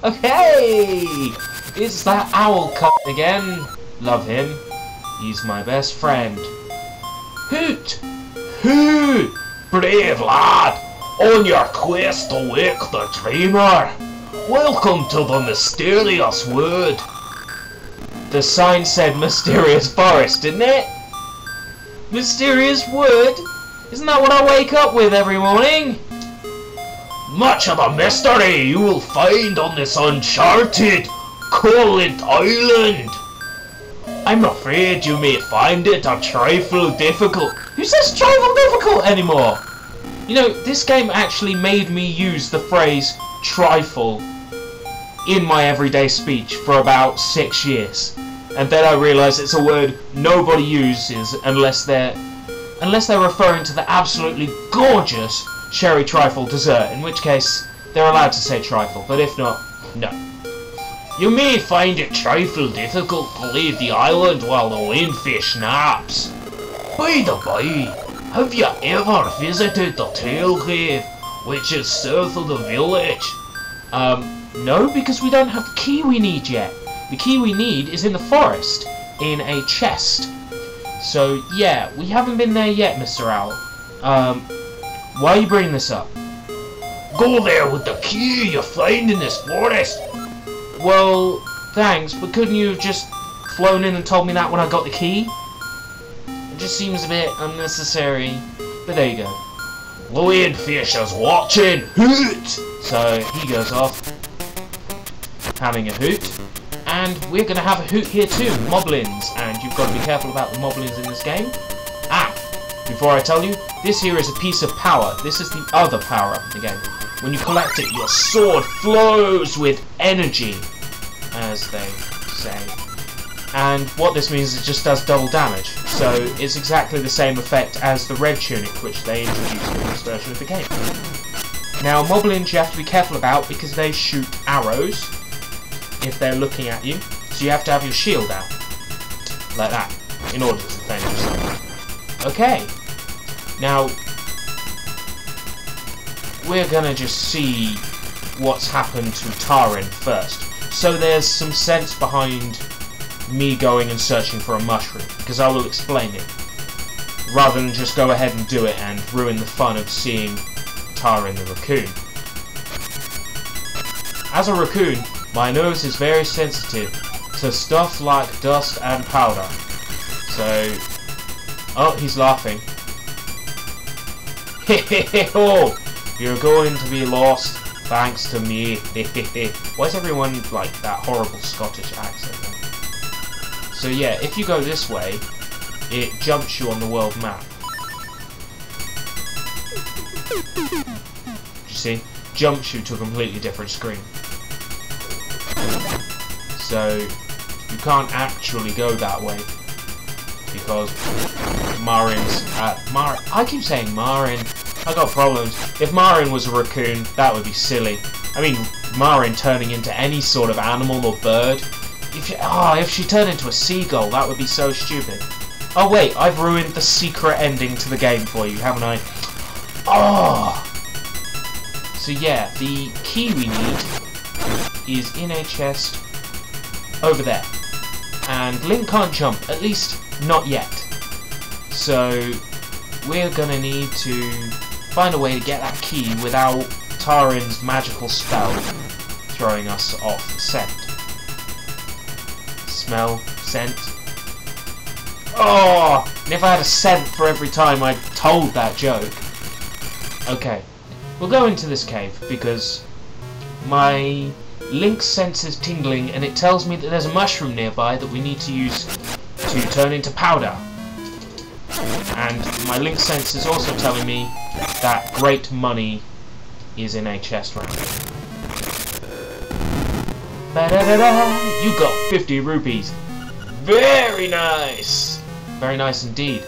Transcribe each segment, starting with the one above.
Okay! It's that owl coming again. Love him. He's my best friend. Hoot! Hoot! Brave lad! On your quest to wake the dreamer! Welcome to the mysterious wood! The sign said mysterious forest, didn't it? Mysterious wood? Isn't that what I wake up with every morning? Much of the mystery you will find on this uncharted, cold island. I'm afraid you may find it a trifle difficult. Who says trifle difficult anymore? You know, this game actually made me use the phrase trifle in my everyday speech for about 6 years. And then I realised it's a word nobody uses unless they're referring to the absolutely gorgeous sherry trifle dessert, in which case they're allowed to say trifle, but if not, no. You may find it trifle difficult to leave the island while the windfish naps. By the by, have you ever visited the Tail Cave, which is south of the village? No, because we don't have the key we need yet. The key we need is in the forest, in a chest. So, yeah, we haven't been there yet, Mr. Owl. Why are you bringing this up? Go there with the key you find in this forest. Well, thanks, but couldn't you have just flown in and told me that when I got the key? It just seems a bit unnecessary, but there you go. Lionfish is watching! Hoot! So, he goes off, having a hoot. And we're going to have a hoot here too, moblins, and you've got to be careful about the moblins in this game. Before I tell you, this here is a piece of power. This is the other power-up in the game. When you collect it, your sword flows with energy, as they say. And what this means is it just does double damage. So it's exactly the same effect as the red tunic, which they introduced in this version of the game. Now, moblins you have to be careful about because they shoot arrows if they're looking at you. So you have to have your shield out, like that, in order to defend yourself. Okay. Now, we're gonna just see what's happened to Tarin first. So there's some sense behind me going and searching for a mushroom, because I will explain it, rather than just go ahead and do it and ruin the fun of seeing Tarin the raccoon. As a raccoon, my nose is very sensitive to stuff like dust and powder. So, oh, he's laughing. Oh, you're going to be lost thanks to me. Why is everyone like that horrible Scottish accent? So yeah, if you go this way, it jumps you on the world map. You see? Jumps you to a completely different screen. So you can't actually go that way because Marin's I keep saying Marin. I got problems. If Marin was a raccoon, that would be silly. I mean, Marin turning into any sort of animal or bird. If she turned into a seagull, that would be so stupid. Oh wait, I've ruined the secret ending to the game for you, haven't I? Oh! So yeah, the key we need is in a chest over there. And Link can't jump, at least not yet. So we're gonna need to find a way to get that key without Tarin's magical spell throwing us off the scent. Smell, scent. Oh! And if I had a scent for every time I told that joke. Okay, we'll go into this cave because my Link's sense is tingling and it tells me that there's a mushroom nearby that we need to use to turn into powder. And my Link sense is also telling me that great money is in a chest round here. Ba-da-da-da! You got 50 rupees. Very nice! Very nice indeed.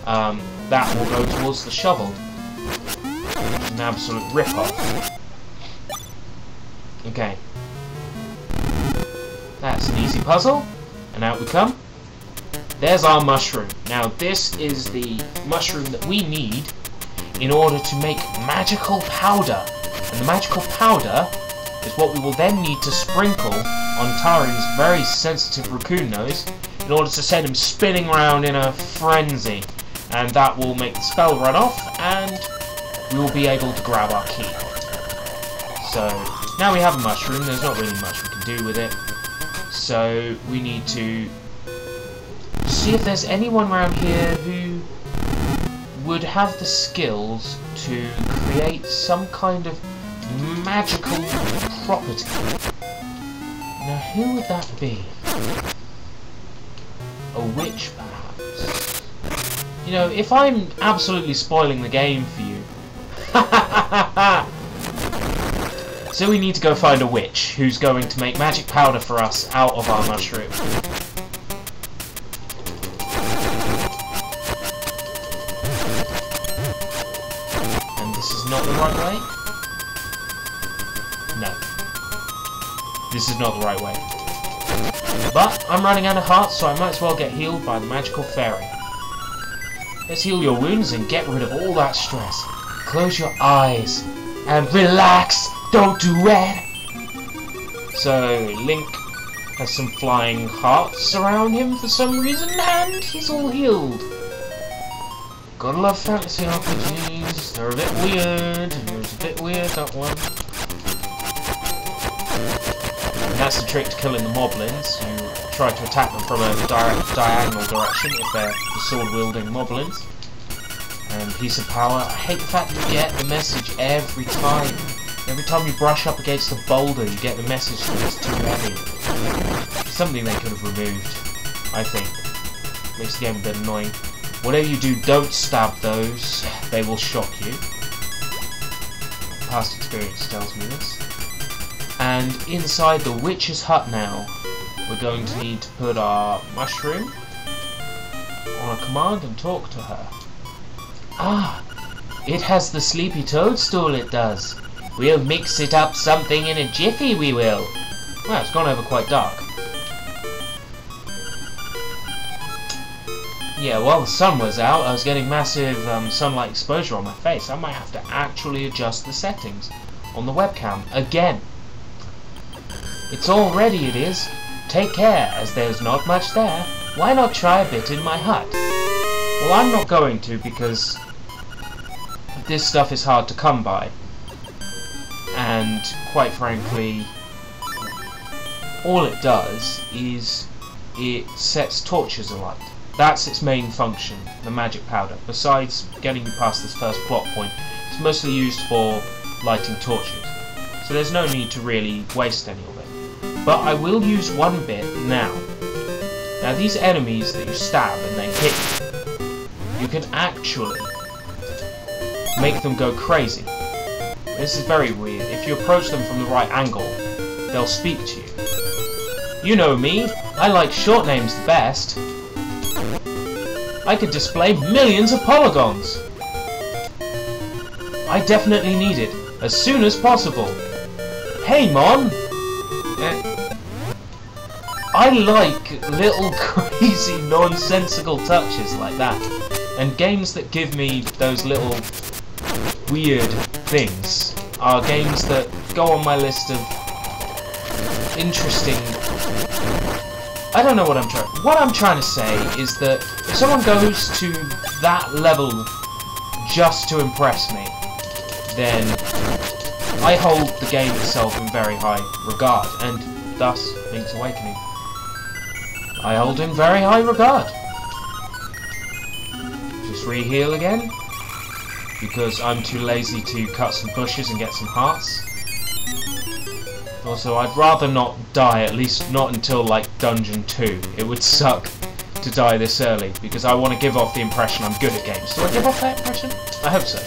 That will go towards the shovel. An absolute rip-off. Okay. That's an easy puzzle. And out we come. There's our mushroom. Now this is the mushroom that we need in order to make magical powder. And the magical powder is what we will then need to sprinkle on Tarin's very sensitive raccoon nose in order to send him spinning around in a frenzy. And that will make the spell run off, and we will be able to grab our key. So, now we have a mushroom, there's not really much we can do with it. So, we need to see if there's anyone around here who would have the skills to create some kind of magical property. Now, who would that be? A witch, perhaps? You know, if I'm absolutely spoiling the game for you... So we need to go find a witch who's going to make magic powder for us out of our mushroom. And this is not the right way? No. This is not the right way. But I'm running out of hearts, so I might as well get healed by the magical fairy. Let's heal your wounds and get rid of all that stress. Close your eyes and relax. Don't do it. So Link has some flying hearts around him for some reason, and he's all healed. Gotta love fantasy RPGs. They're a bit weird. It was a bit weird, that one. And that's the trick to killing the moblins. You try to attack them from a diagonal direction if they're the sword-wielding moblins. And piece of power. I hate the fact that you get the message every time. Every time you brush up against a boulder, you get the message that it's too heavy. It's something they could have removed, I think. Makes the game a bit annoying. Whatever you do, don't stab those. They will shock you. Past experience tells me this. And inside the witch's hut now, we're going to need to put our mushroom on a command and talk to her. Ah, it has the sleepy toadstool, it does. We'll mix it up something in a jiffy, we will. Well, it's gone over quite dark. Yeah, while the sun was out, I was getting massive sunlight exposure on my face. I might have to actually adjust the settings on the webcam again. It's all ready, it is. Take care, as there's not much there. Why not try a bit in my hut? Well, I'm not going to, because this stuff is hard to come by. And, quite frankly, all it does is it sets torches alight. That's its main function, the magic powder. Besides getting you past this first plot point, it's mostly used for lighting torches. So there's no need to really waste any of it. But I will use one bit now. Now these enemies that you stab and they hit you can actually make them go crazy. This is very weird. If you approach them from the right angle, they'll speak to you. You know me, I like short names the best. I could display millions of polygons. I definitely need it, as soon as possible. Hey, Mon! I like little crazy nonsensical touches like that. And games that give me those little weird things are games that go on my list of interesting... I don't know what I'm trying... What I'm trying to say is that if someone goes to that level just to impress me, then I hold the game itself in very high regard, and thus Link's Awakening I hold in very high regard. Just re-heal again, because I'm too lazy to cut some bushes and get some hearts. Also, I'd rather not die, at least not until, like, Dungeon 2. It would suck to die this early, because I want to give off the impression I'm good at games. Do I give off that impression? I hope so.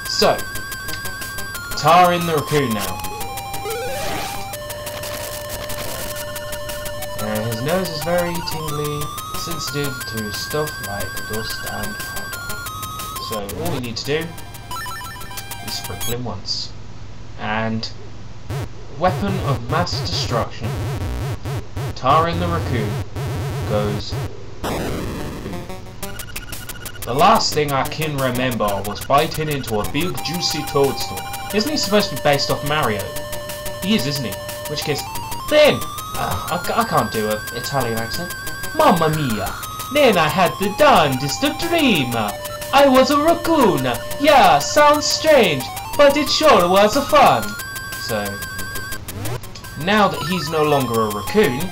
So, Tarin the raccoon now. His nose is very tingly, sensitive to stuff like dust and powder. So, all we need to do is sprinkle him once. And weapon of mass destruction. Tarin the raccoon goes boom. The last thing I can remember was biting into a big juicy toadstool. Isn't he supposed to be based off Mario? He is, isn't he? In which case, then, I can't do an Italian accent. Mamma mia! Then I had the darndest of dream. I was a raccoon. Yeah, sounds strange, but it sure was a fun. So, now that he's no longer a raccoon,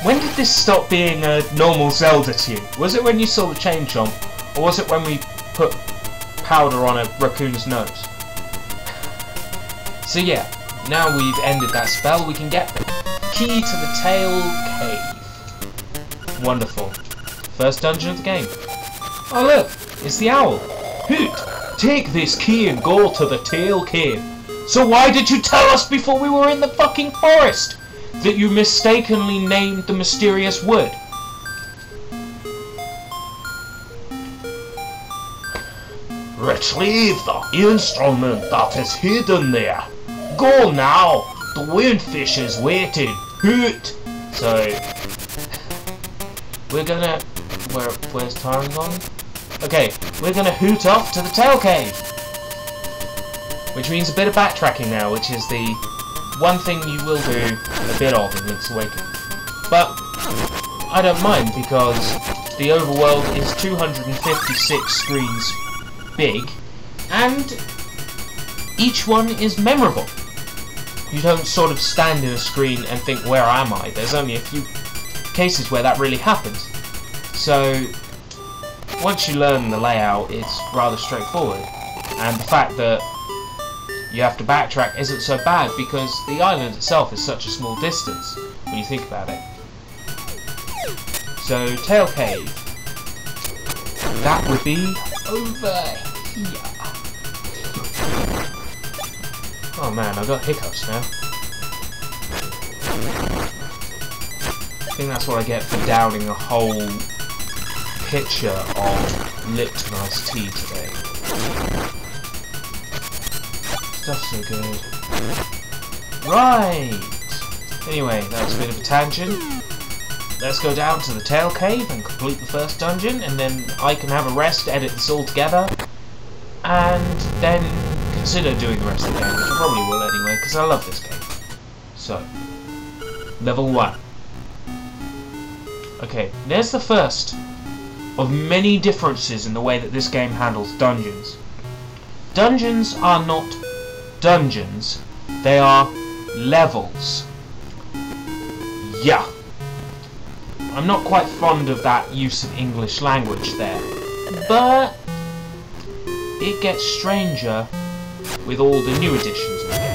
when did this stop being a normal Zelda tune? Was it when you saw the chain chomp, or was it when we put powder on a raccoon's nose? So yeah, now we've ended that spell, we can get the key to the Tail Cave. Wonderful. First dungeon of the game. Oh look, it's the owl. Hoot, take this key and go to the Tail Cave. So why did you tell us before we were in the fucking forest that you mistakenly named the mysterious wood? Retrieve the instrument that is hidden there. Go now, the windfish is waiting. Hoot! So, we're gonna... Where's Tyron gone? Okay, we're gonna hoot off to the Tail Cave. Which means a bit of backtracking now, which is the one thing you will do a bit of in Link's Awakening. But I don't mind, because the overworld is 256 screens big, and each one is memorable. You don't sort of stand in a screen and think, where am I? There's only a few cases where that really happens. So, once you learn the layout, it's rather straightforward. And the fact that you have to backtrack isn't so bad, because the island itself is such a small distance, when you think about it. So, Tail Cave. That would be over here. Oh man, I've got hiccups now. I think that's what I get for downing a whole pitcher of Lipton iced tea today. Stuff's so good. Right! Anyway, that was a bit of a tangent. Let's go down to the Tail Cave and complete the first dungeon, and then I can have a rest, edit this all together, and then consider doing the rest of the game, which I probably will anyway, because I love this game. So, level 1. Okay, there's the first of many differences in the way that this game handles dungeons. Dungeons are not dungeons, they are levels. Yeah. I'm not quite fond of that use of English language there, but it gets stranger with all the new additions of the game.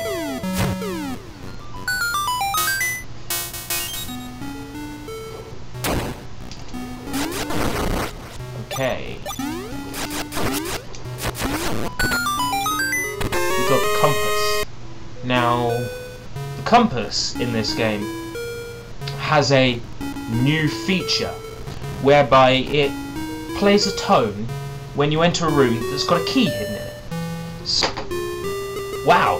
Okay. We've got the compass. Now, the compass in this game has a new feature whereby it plays a tone when you enter a room that's got a key hidden in it. So, wow.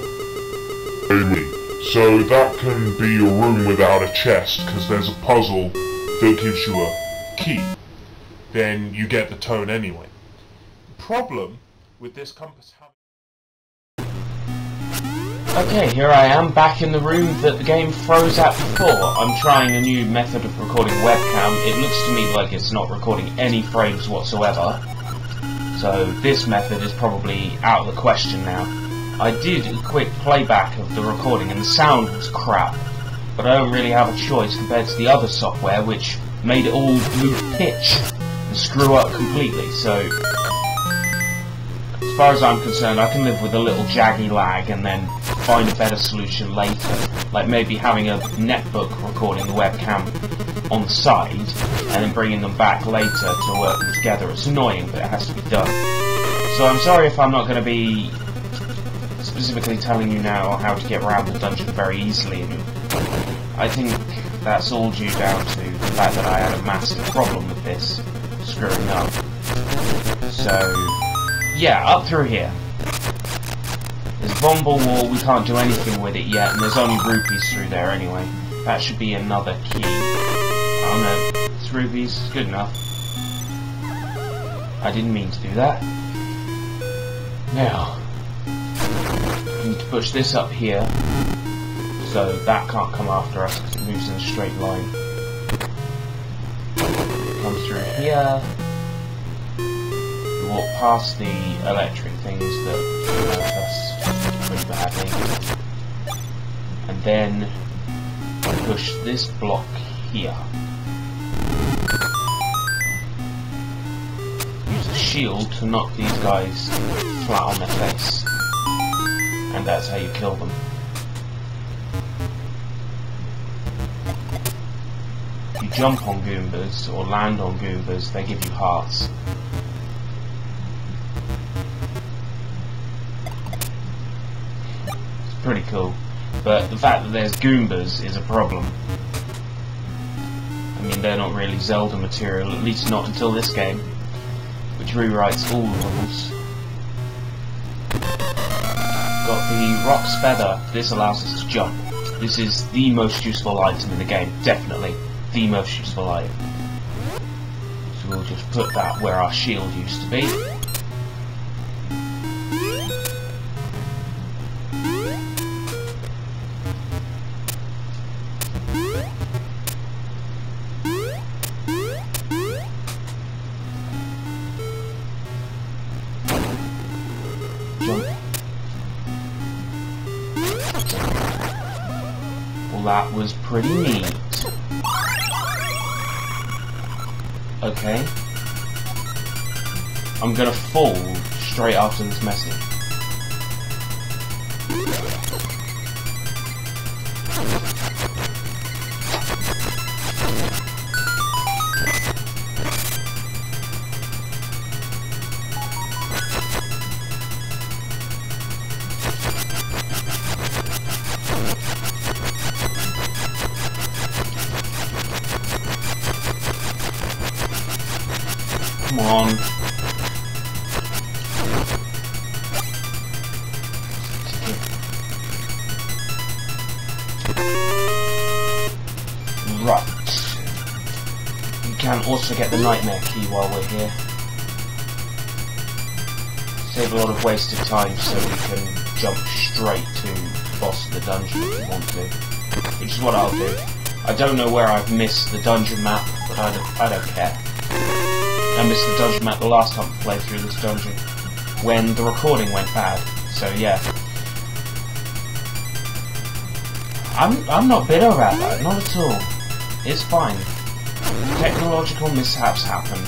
Amy, so that can be a room without a chest because there's a puzzle that gives you a key. Then you get the tone anyway. Problem with this compass having... Okay, here I am, back in the room that the game froze at before. I'm trying a new method of recording webcam. It looks to me like it's not recording any frames whatsoever. So this method is probably out of the question now. I did a quick playback of the recording and the sound was crap. But I don't really have a choice compared to the other software, which made it all lose pitch and screw up completely. So, as far as I'm concerned, I can live with a little jaggy lag and then find a better solution later, like maybe having a netbook recording the webcam on the side and then bringing them back later to work them together. It's annoying, but it has to be done. So I'm sorry if I'm not going to be specifically telling you now how to get around the dungeon very easily. And I think that's all due down to the fact that I had a massive problem with this screwing up. So yeah, up through here. There's a vulnerable wall, we can't do anything with it yet, and there's only rupees through there anyway. That should be another key. Oh no, it's rupees, good enough. I didn't mean to do that. Now, I need to push this up here, so that can't come after us because it moves in a straight line. Come through here. We walk past the electric things that hurt us pretty badly. And then push this block here. Use a shield to knock these guys flat on their face. And that's how you kill them. If you jump on Goombas or land on Goombas, they give you hearts. It's pretty cool. But the fact that there's Goombas is a problem. I mean, they're not really Zelda material, at least not until this game, which rewrites all the rules. Got the Rock's Feather. This allows us to jump. This is the most useful item in the game, definitely the most useful item. So we'll just put that where our shield used to be. Jump. Well, that was pretty neat. Okay. I'm gonna fall straight after this message. Come on. Right. We can also get the Nightmare Key while we're here. Save a lot of wasted time so we can jump straight to the boss of the dungeon if we want to. Which is what I'll do. I don't know where I've missed the dungeon map, but I don't care. I missed the dungeon map the last time I played through this dungeon, when the recording went bad, so yeah. I'm not bitter about that, not at all. It's fine. Technological mishaps happen.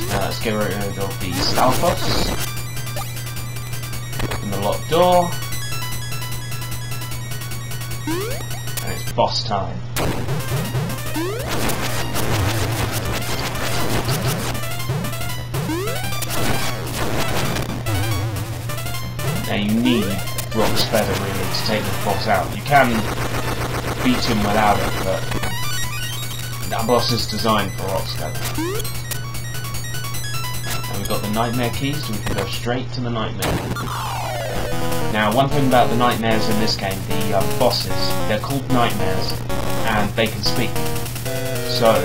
Now let's get rid of the Stalfos. And the locked door. And it's boss time. Now you need Rock's Feather really to take this boss out. You can beat him without it, but that boss is designed for Rock's Feather. And we've got the Nightmare Keys, so we can go straight to the Nightmare. Now, one thing about the nightmares in this game, the bosses, they're called nightmares, and they can speak. So,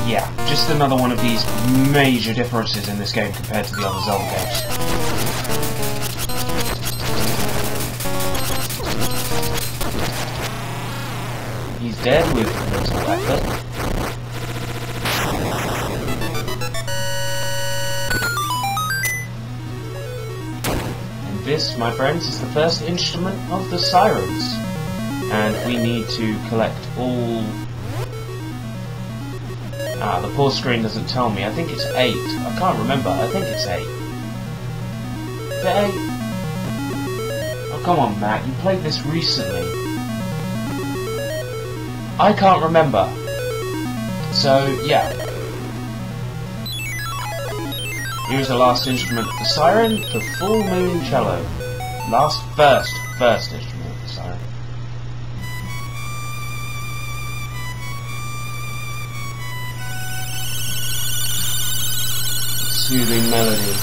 yeah, just another one of these major differences in this game compared to the other Zelda games. He's dead with little effort. And this, my friends, is the first instrument of the sirens. And we need to collect all... the pause screen doesn't tell me. I think it's 8. I can't remember. I think it's 8. Is it 8? Oh, come on, Matt. You played this recently. I can't remember. So, yeah. Here's the last instrument of the siren, the full moon cello. First instrument of the siren. Soothing melody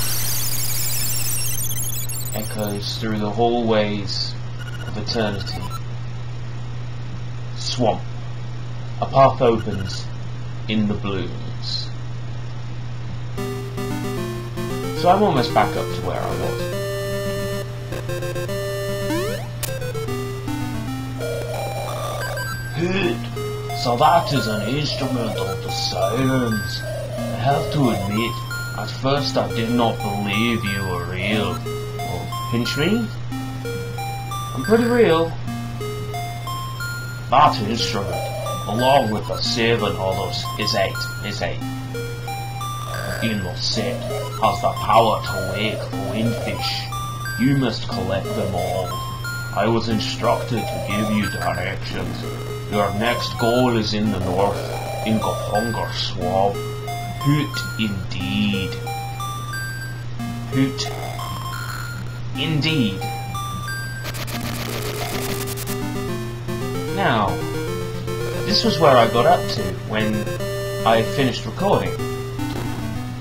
echoes through the hallways of eternity. swamp. A path opens in the blooms. So I'm almost back up to where I was. Good. So that is an instrument of the sirens. I have to admit, at first I did not believe you were real. Well, pinch me? I'm pretty real. That instrument, along with the 7 others, is 8. In the set, has the power to wake the windfish. You must collect them all. I was instructed to give you directions. Your next goal is in the north, in Hunger Swamp. Hoot indeed. Hoot indeed. Now, this was where I got up to when I finished recording.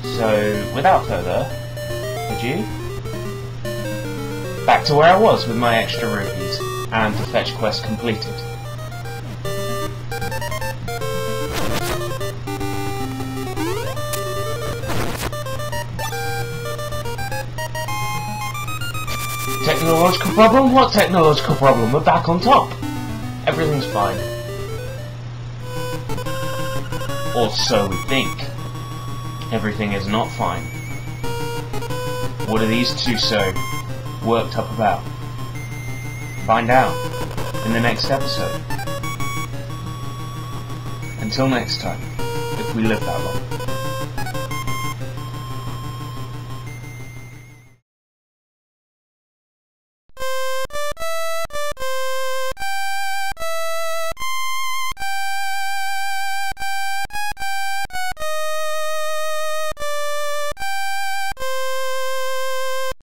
So, without further ado, back to where I was with my extra rupees and the fetch quest completed. Technological problem? What technological problem? We're back on top. Everything's fine. Or so we think. Everything is not fine. What are these two so worked up about? Find out in the next episode. Until next time, if we live that long.